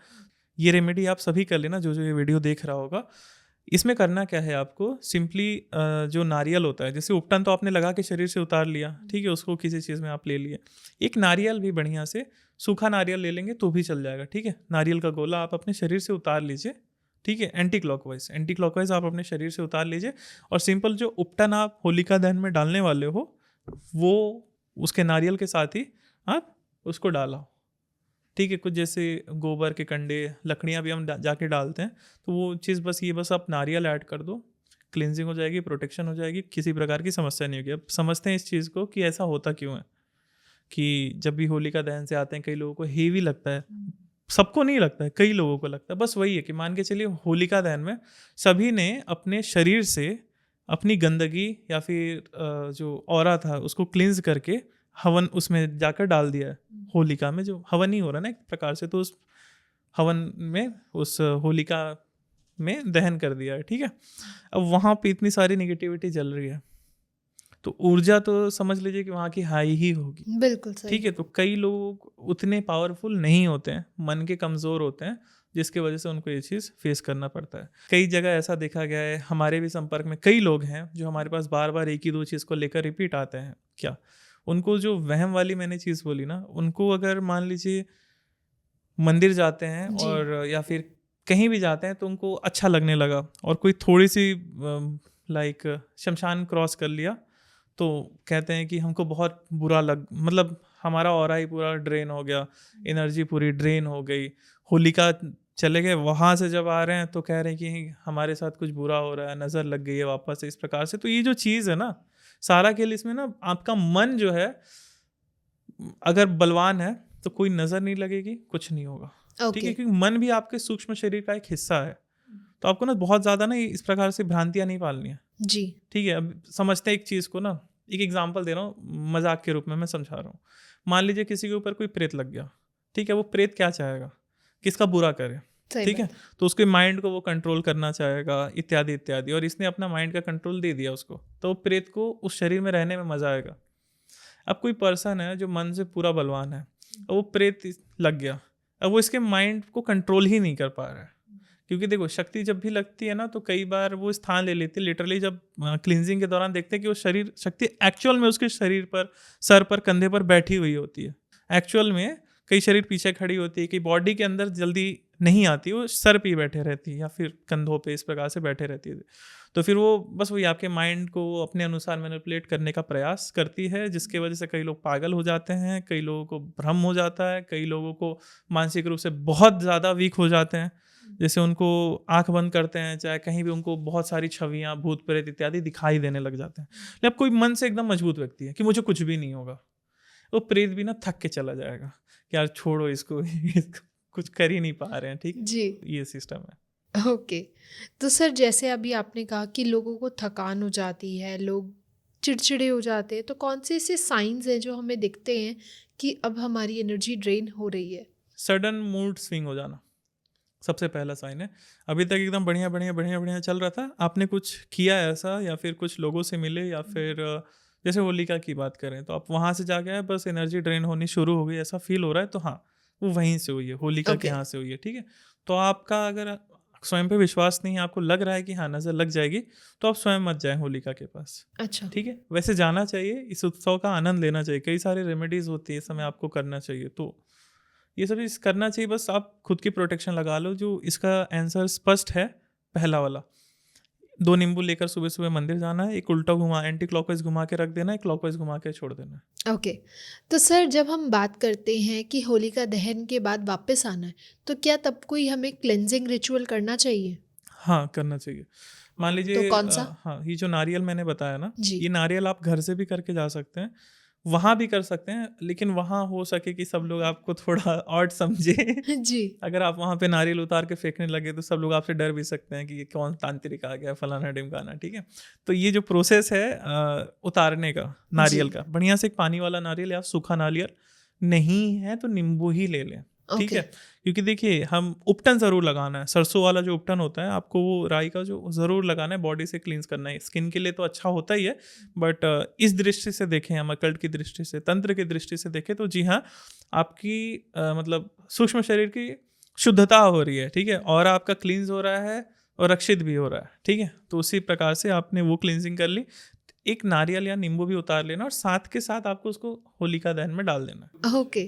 ये रेमेडी आप सभी कर लेना, जो जो ये वीडियो देख रहा होगा। इसमें करना क्या है, आपको सिंपली जो नारियल होता है, जैसे उपटन तो आपने लगा के शरीर से उतार लिया, ठीक है, उसको किसी चीज़ में आप ले लिए, एक नारियल भी बढ़िया से सूखा नारियल ले लेंगे तो भी चल जाएगा, ठीक है। नारियल का गोला आप अपने शरीर से उतार लीजिए, ठीक है, एंटी क्लॉकवाइज आप अपने शरीर से उतार लीजिए, और सिंपल जो उपटन आप होलिका दहन में डालने वाले हो, वो उसके नारियल के साथ ही आप उसको डाला, ठीक है। कुछ जैसे गोबर के कंडे, लकड़ियाँ भी हम जाके डालते हैं, तो वो चीज़ बस ये, बस आप नारियल ऐड कर दो, क्लिनजिंग हो जाएगी, प्रोटेक्शन हो जाएगी, किसी प्रकार की समस्या नहीं होगी। अब समझते हैं इस चीज़ को कि ऐसा होता क्यों है, कि जब भी होलिका दहन से आते हैं कई लोगों को हेवी लगता है, सबको नहीं लगता है, कई लोगों को लगता है। बस वही है कि मान के चलिए होलिका दहन में सभी ने अपने शरीर से अपनी गंदगी या फिर जो ऑरा था उसको क्लिंज करके हवन उसमें जाकर डाल दिया है। होलिका में जो हवन ही हो रहा है ना एक प्रकार से, तो उस हवन में उस होलिका में दहन कर दिया है, ठीक है। अब वहाँ पे इतनी सारी निगेटिविटी जल रही है, तो ऊर्जा तो समझ लीजिए कि वहाँ की हाई ही होगी, बिल्कुल सही। ठीक है। तो कई लोग उतने पावरफुल नहीं होते हैं, मन के कमज़ोर होते हैं, जिसकी वजह से उनको ये चीज़ फेस करना पड़ता है। कई जगह ऐसा देखा गया है, हमारे भी संपर्क में कई लोग हैं जो हमारे पास बार बार एक ही दो चीज़ को लेकर रिपीट आते हैं। क्या उनको जो वहम वाली मैंने चीज़ बोली ना, उनको अगर मान लीजिए मंदिर जाते हैं जी। और या फिर कहीं भी जाते हैं तो उनको अच्छा लगने लगा, और कोई थोड़ी सी लाइक शमशान क्रॉस कर लिया तो कहते हैं कि हमको बहुत बुरा लग, मतलब हमारा ऑरा ही पूरा ड्रेन हो गया, एनर्जी पूरी ड्रेन हो गई। होलिका चले गए, वहाँ से जब आ रहे हैं तो कह रहे हैं कि हमारे साथ कुछ बुरा हो रहा है, नज़र लग गई है वापस से, इस प्रकार से। तो ये जो चीज़ है ना, सारा खेल इसमें ना, आपका मन जो है अगर बलवान है तो कोई नज़र नहीं लगेगी, कुछ नहीं होगा। ठीक है, ओके। क्योंकि मन भी आपके सूक्ष्म शरीर का एक हिस्सा है। तो आपको ना बहुत ज़्यादा ना इस प्रकार से भ्रांतियाँ नहीं पालनी है। जी। ठीक है, अब समझते हैं एक चीज़ को ना, एक एग्जांपल दे रहा हूँ मजाक के रूप में, मैं समझा रहा हूँ। मान लीजिए किसी के ऊपर कोई प्रेत लग गया, ठीक है, वो प्रेत क्या चाहेगा, किसका बुरा करे, सही ठीक है। बात। तो उसके माइंड को वो कंट्रोल करना चाहेगा, इत्यादि इत्यादि, और इसने अपना माइंड का कंट्रोल दे दिया उसको, तो प्रेत को उस शरीर में रहने में मजा आएगा। अब कोई पर्सन है जो मन से पूरा बलवान है, और वो प्रेत लग गया, अब वो इसके माइंड को कंट्रोल ही नहीं कर पा रहा है। क्योंकि देखो, शक्ति जब भी लगती है ना तो कई बार वो स्थान ले लेती है। लिटरली जब क्लींजिंग के दौरान देखते हैं कि वो शरीर शक्ति एक्चुअल में उसके शरीर पर, सर पर, कंधे पर बैठी हुई होती है। एक्चुअल में कई शरीर पीछे खड़ी होती है, कि बॉडी के अंदर जल्दी नहीं आती, वो सर पे ही बैठे रहती है या फिर कंधों पे, इस प्रकार से बैठे रहती है। तो फिर वो बस वही आपके माइंड को अपने अनुसार मैनिपुलेट करने का प्रयास करती है, जिसकी वजह से कई लोग पागल हो जाते हैं, कई लोगों को भ्रम हो जाता है, कई लोगों को मानसिक रूप से बहुत ज़्यादा वीक हो जाते हैं। जैसे उनको आंख बंद करते हैं, चाहे कहीं भी, उनको बहुत सारी छवियां, भूत प्रेत इत्यादि दिखाई देने लग जाते हैं। लेकिन अब कोई मन से एकदम मजबूत व्यक्ति है कि मुझे कुछ भी नहीं होगा, वो प्रेत भी ना थक के चला जाएगा कि यार छोड़ो इसको, इसको कुछ कर ही नहीं पा रहे हैं। ठीक, जी। ये सिस्टम है। ओके। तो सर, जैसे अभी आपने कहा कि लोगों को थकान हो जाती है, लोग चिड़चिड़े हो जाते हैं, तो कौन से ऐसे साइंस हैं जो हमें दिखते हैं कि अब हमारी एनर्जी ड्रेन हो रही है? सडन मूड स्विंग हो जाना सबसे पहला साइन है। अभी तक एकदम बढ़िया बढ़िया बढ़िया बढ़िया चल रहा था, आपने कुछ किया ऐसा, या फिर कुछ लोगों से मिले, या फिर जैसे होलिका की बात करें तो आप वहाँ से जाके आए, बस एनर्जी ड्रेन होनी शुरू हो गई, ऐसा फील हो रहा है, तो हाँ, वो वहीं से हुई है, होलिका के ओके। यहाँ से हुई है। ठीक है, तो आपका अगर स्वयं पे विश्वास नहीं है, आपको लग रहा है कि हाँ नज़र लग जाएगी, तो आप स्वयं मत जाएं होलिका के पास। अच्छा। ठीक है, वैसे जाना चाहिए, इस उत्सव का आनंद लेना चाहिए, कई सारे रेमेडीज होती है, इस समय आपको करना चाहिए, तो ये सब चीज़ करना चाहिए। बस आप खुद की प्रोटेक्शन लगा लो। जो इसका आंसर स्पष्ट है, पहला वाला, 2 नींबू लेकर सुबह सुबह मंदिर जाना है, एक उल्टा घुमा, एंटी क्लॉकवाइज घुमा के रख देना है, क्लॉकवाइज घुमा के छोड़ देना है। ओके। तो सर, जब हम बात करते हैं कि होलिका दहन के बाद वापस आना है, तो क्या तब कोई हमें क्लेंजिंग रिचुअल करना चाहिए? हाँ, करना चाहिए। मान तो लीजिए कौन सा? हाँ, ये जो नारियल मैंने बताया ना, जी। ये नारियल आप घर से भी करके जा सकते हैं, वहाँ भी कर सकते हैं, लेकिन वहाँ हो सके कि सब लोग आपको थोड़ा ऑड समझे। जी। अगर आप वहाँ पे नारियल उतार के फेंकने लगे तो सब लोग आपसे डर भी सकते हैं कि ये कौन तांत्रिक आ गया, फलाना ढिमकाना। ठीक है, तो ये जो प्रोसेस है उतारने का नारियल जी। का, बढ़िया से एक पानी वाला नारियल या सूखा नारियल, नहीं है तो नींबू ही ले लें। ठीक ओके। है, क्योंकि देखिए, हम उपटन ज़रूर लगाना है, सरसों वाला जो उपटन होता है, आपको वो राई का जो ज़रूर लगाना है, बॉडी से क्लींस करना है। स्किन के लिए तो अच्छा होता ही है, बट इस दृष्टि से देखें, हम अकल्ट की दृष्टि से, तंत्र की दृष्टि से देखें, तो जी हाँ, आपकी मतलब सूक्ष्म शरीर की शुद्धता हो रही है। ठीक है, और आपका क्लींस हो रहा है और रक्षित भी हो रहा है। ठीक है, तो उसी प्रकार से आपने वो क्लींजिंग कर ली, एक नारियल या नींबू भी उतार लेना, और साथ के साथ आपको उसको होलिका दहन में डाल देना। ओके।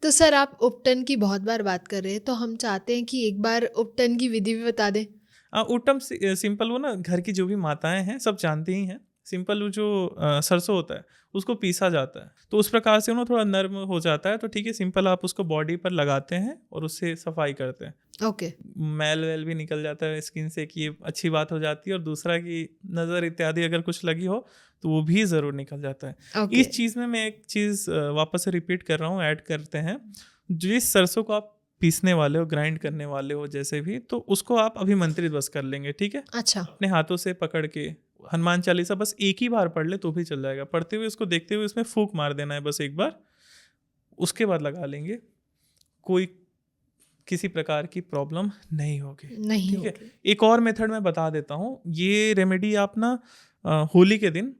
तो सर, आप उपटन की बहुत बार बात कर रहे हैं, तो हम चाहते हैं कि एक बार उपटन की विधि भी बता दें। उटम सिंपल, वो ना घर की जो भी माताएं हैं सब जानती ही हैं। सिंपल वो जो सरसों होता है उसको पीसा जाता है, तो उस प्रकार से वो थोड़ा नर्म हो जाता है। तो ठीक है, सिंपल आप उसको बॉडी पर लगाते हैं और उससे सफाई करते हैं। ओके। मैल वैल भी निकल जाता है स्किन से, कि ये अच्छी बात हो जाती है। और दूसरा कि नज़र इत्यादि अगर कुछ लगी हो तो वो भी ज़रूर निकल जाता है। ओके। इस चीज़ में मैं एक चीज़ वापस से रिपीट कर रहा हूँ, ऐड करते हैं। जिस सरसों को आप पीसने वाले हो, ग्राइंड करने वाले हो जैसे भी, तो उसको आप अभिमंत्रित बस कर लेंगे। ठीक है, अच्छा। अपने हाथों से पकड़ के हनुमान चालीसा बस एक ही बार पढ़ ले तो भी चल जाएगा। पढ़ते हुए उसको देखते हुए उसमें फूंक मार देना है बस एक बार, उसके बाद लगा लेंगे, कोई किसी प्रकार की प्रॉब्लम नहीं होगी। नहीं ठीक है, होगी। एक और मेथड मैं बता देता हूँ। ये रेमेडी आप ना होली के दिन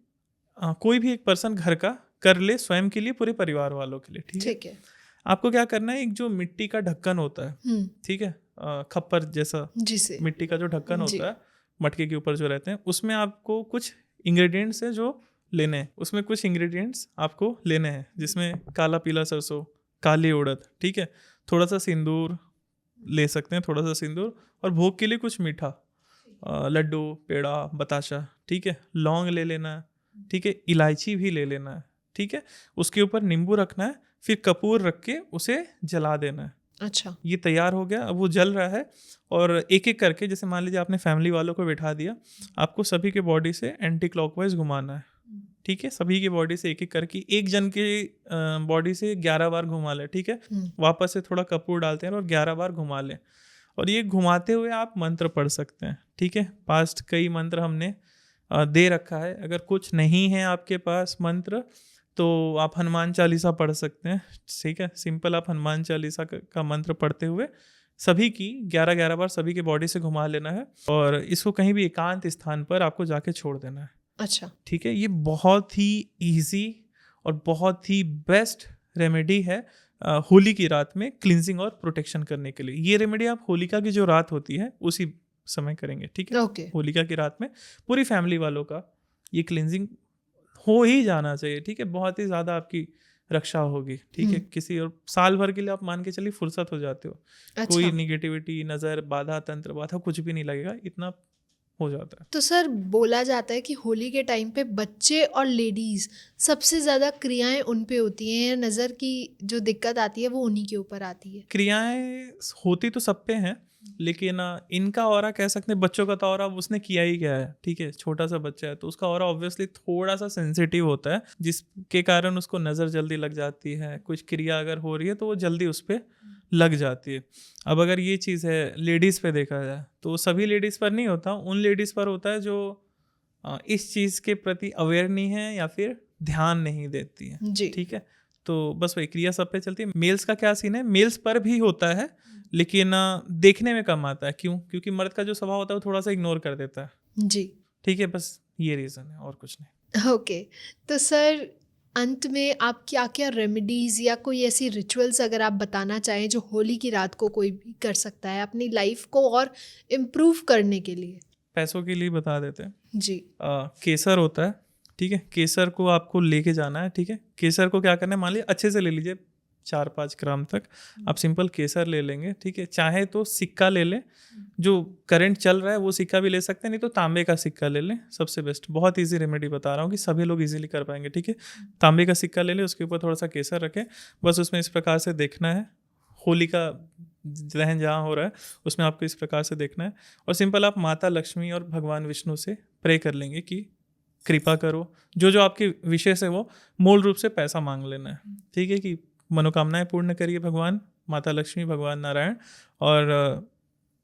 कोई भी एक पर्सन घर का कर ले, स्वयं के लिए, पूरे परिवार वालों के लिए। ठीक है, ठीक है। आपको क्या करना है, एक जो मिट्टी का ढक्कन होता है, हम्म। ठीक है, खप्पर जैसा जी से मिट्टी का जो ढक्कन जी होता है मटके के ऊपर जो रहते हैं, उसमें आपको कुछ इंग्रेडिएंट्स हैं जो लेने हैं। उसमें कुछ इंग्रेडिएंट्स आपको लेने हैं, जिसमें काला पीला सरसों, काली उड़द, ठीक है, थोड़ा सा सिंदूर ले सकते हैं, थोड़ा सा सिंदूर, और भोग के लिए कुछ मीठा, लड्डू, पेड़ा, बताशा, ठीक है, लौंग ले लेना है, ठीक है, इलायची भी ले लेना है, ठीक है, उसके ऊपर नींबू रखना है, फिर कपूर रख के उसे जला देना है। अच्छा ये तैयार हो गया, अब वो जल रहा है, और एक एक करके, जैसे मान लीजिए आपने फैमिली वालों को बिठा दिया, आपको सभी के बॉडी से एंटी क्लॉकवाइज घुमाना है, ठीक है, सभी की बॉडी से एक एक करके, एक जन के बॉडी से 11 बार घुमा लें, ठीक है, वापस से थोड़ा कपूर डालते हैं और 11 बार घुमा लें, और ये घुमाते हुए आप मंत्र पढ़ सकते हैं, ठीक है। पास्ट कई मंत्र हमने दे रखा है, अगर कुछ नहीं है आपके पास मंत्र तो आप हनुमान चालीसा पढ़ सकते हैं, ठीक है, सिंपल आप हनुमान चालीसा का मंत्र पढ़ते हुए सभी की 11-11 बार सभी के बॉडी से घुमा लेना है, और इसको कहीं भी एकांत स्थान पर आपको जाके छोड़ देना है। अच्छा ठीक है, ये बहुत ही इजी और बहुत ही बेस्ट रेमेडी है होली की रात में क्लिनजिंग और प्रोटेक्शन करने के लिए। ये रेमेडी आप होलिका की जो रात होती है उसी समय करेंगे, ठीक है। ओके होलिका की रात में पूरी फैमिली वालों का ये क्लिनजिंग हो ही जाना चाहिए, ठीक है, बहुत ही ज़्यादा आपकी रक्षा होगी, ठीक है। किसी और साल भर के लिए आप मान के चलिए फुर्सत हो जाते हो, कोई अच्छा निगेटिविटी, नज़र, बाधा, तंत्र बाधा कुछ भी नहीं लगेगा, इतना हो जाता है। तो सर बोला जाता है कि होली के टाइम पे बच्चे और लेडीज सबसे ज़्यादा क्रियाएं उन पे होती हैं, या नज़र की जो दिक्कत आती है वो उन्हीं के ऊपर आती है। क्रियाएं होती तो सब पे हैं, लेकिन इनका ऑरा कह सकते हैं, बच्चों का तो ऑरा उसने किया ही क्या है, ठीक है, छोटा सा बच्चा है तो उसका ऑरा ऑब्वियसली थोड़ा सा सेंसिटिव होता है, जिसके कारण उसको नज़र जल्दी लग जाती है, कुछ क्रिया अगर हो रही है तो वो जल्दी उस पर लग जाती है। अब अगर ये चीज़ है लेडीज़ पे देखा जाए तो सभी लेडीज़ पर नहीं होता, उन लेडीज़ पर होता है जो इस चीज़ के प्रति अवेयर नहीं है या फिर ध्यान नहीं देती है, जी ठीक है। तो बस वही क्रिया सब पे चलती है। मेल्स का क्या सीन है, मेल्स पर भी होता है लेकिन देखने में कम आता है, क्यों? क्योंकि मर्द का जो स्वभाव होता है वो थोड़ा सा इग्नोर कर देता है, जी ठीक है, बस ये रीज़न है और कुछ नहीं। ओके। तो सर अंत में आप क्या क्या रेमेडीज़ या कोई ऐसी रिचुअल्स अगर आप बताना चाहें जो होली की रात को कोई भी कर सकता है अपनी लाइफ को और इम्प्रूव करने के लिए। पैसों के लिए बता देते हैं। जी केसर होता है, ठीक है, केसर को आपको लेके जाना है, ठीक है। केसर को क्या करना है, मान लीजिए अच्छे से ले लीजिए 4-5 ग्राम तक आप सिंपल केसर ले लेंगे, ठीक है। चाहे तो सिक्का ले लें, जो करंट चल रहा है वो सिक्का भी ले सकते हैं, नहीं तो तांबे का सिक्का ले लें, सबसे बेस्ट। बहुत इजी रेमेडी बता रहा हूँ कि सभी लोग इजीली कर पाएंगे, ठीक है। तांबे का सिक्का ले लें, उसके ऊपर थोड़ा सा केसर रखें, बस उसमें इस प्रकार से देखना है, होली का दहन जहाँ हो रहा है उसमें आपको इस प्रकार से देखना है, और सिंपल आप माता लक्ष्मी और भगवान विष्णु से प्रे कर लेंगे कि कृपा करो, जो जो आपकी विशेष है वो मूल रूप से पैसा मांग लेना है, ठीक है, कि मनोकामनाएं पूर्ण करिए भगवान, माता लक्ष्मी, भगवान नारायण, और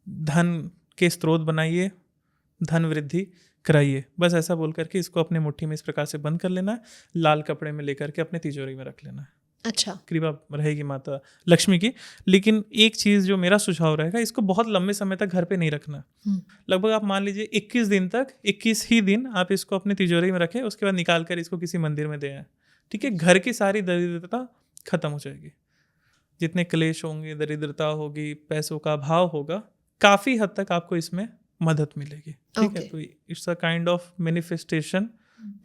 धन के स्रोत बनाइए, धन वृद्धि कराइए। बस ऐसा बोल करके इसको अपने मुट्ठी में इस प्रकार से बंद कर लेना है, लाल कपड़े में लेकर के अपने तिजोरी में रख लेना है। अच्छा कृपा रहेगी माता लक्ष्मी की। लेकिन एक चीज़ जो मेरा सुझाव रहेगा, इसको बहुत लंबे समय तक घर पे नहीं रखना। लगभग आप मान लीजिए 21 दिन तक, 21 ही दिन आप इसको अपनी तिजोरी में रखें, उसके बाद निकाल कर इसको किसी मंदिर में दे आएं, ठीक है। घर की सारी दरिद्रता खत्म हो जाएगी, जितने क्लेश होंगे, दरिद्रता होगी, पैसों का अभाव होगा, काफ़ी हद तक आपको इसमें मदद मिलेगी, ठीक है। तो it's a kind of manifestation,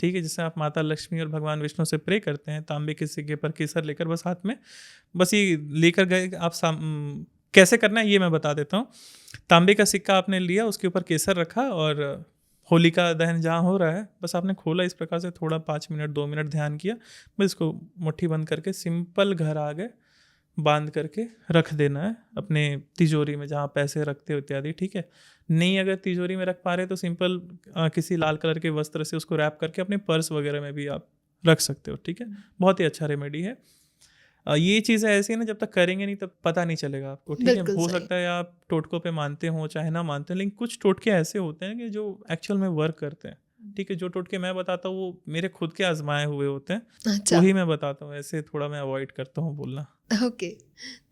ठीक है, जिससे आप माता लक्ष्मी और भगवान विष्णु से प्रे करते हैं। तांबे के सिक्के पर केसर लेकर बस हाथ में, बस ये लेकर गए आप कैसे करना है ये मैं बता देता हूँ। तांबे का सिक्का आपने लिया, उसके ऊपर केसर रखा, और होलिका दहन जहाँ हो रहा है बस आपने खोला इस प्रकार से, थोड़ा 5 मिनट 2 मिनट ध्यान किया, बस इसको मुट्ठी बंद करके सिंपल घर आगे बांध करके रख देना है अपने तिजोरी में जहाँ पैसे रखते हो इत्यादि, ठीक है। नहीं अगर तिजोरी में रख पा रहे तो सिंपल किसी लाल कलर के वस्त्र से उसको रैप करके अपने पर्स वगैरह में भी आप रख सकते हो, ठीक है। बहुत ही अच्छा रेमेडी है। ये चीज़ें ऐसी है ना, जब तक करेंगे नहीं तब पता नहीं चलेगा आपको, ठीक है। हो सकता है आप टोटकों पे मानते हो चाहे ना मानते हो, लेकिन कुछ टोटके ऐसे होते हैं कि जो एक्चुअल में वर्क करते हैं, ठीक है। जो टोटके मैं बताता हूँ वो मेरे खुद के आजमाए हुए होते हैं, अच्छा वही मैं बताता हूँ, ऐसे थोड़ा मैं अवॉइड करता हूँ बोलना। ओके।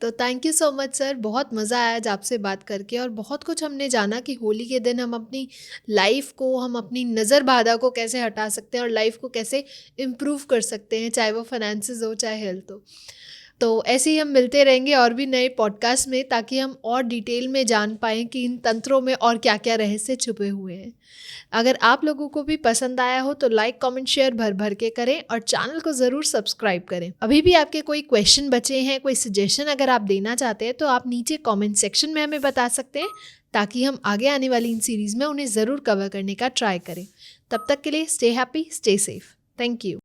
तो thank you so much sir, बहुत मज़ा आया आज आपसे बात करके, और बहुत कुछ हमने जाना कि होली के दिन हम अपनी लाइफ को, हम अपनी नज़र बाधा को कैसे हटा सकते हैं और लाइफ को कैसे इम्प्रूव कर सकते हैं, चाहे वो फाइनेंसेस हो चाहे हेल्थ हो। तो ऐसे ही हम मिलते रहेंगे और भी नए पॉडकास्ट में, ताकि हम और डिटेल में जान पाएँ कि इन तंत्रों में और क्या-क्या रहस्य छुपे हुए हैं। अगर आप लोगों को भी पसंद आया हो तो लाइक, कमेंट, शेयर भर-भर के करें और चैनल को ज़रूर सब्सक्राइब करें। अभी भी आपके कोई क्वेश्चन बचे हैं, कोई सजेशन अगर आप देना चाहते हैं तो आप नीचे कमेंट सेक्शन में हमें बता सकते हैं, ताकि हम आगे आने वाली इन सीरीज़ में उन्हें ज़रूर कवर करने का ट्राई करें। तब तक के लिए stay happy, stay safe. Thank you.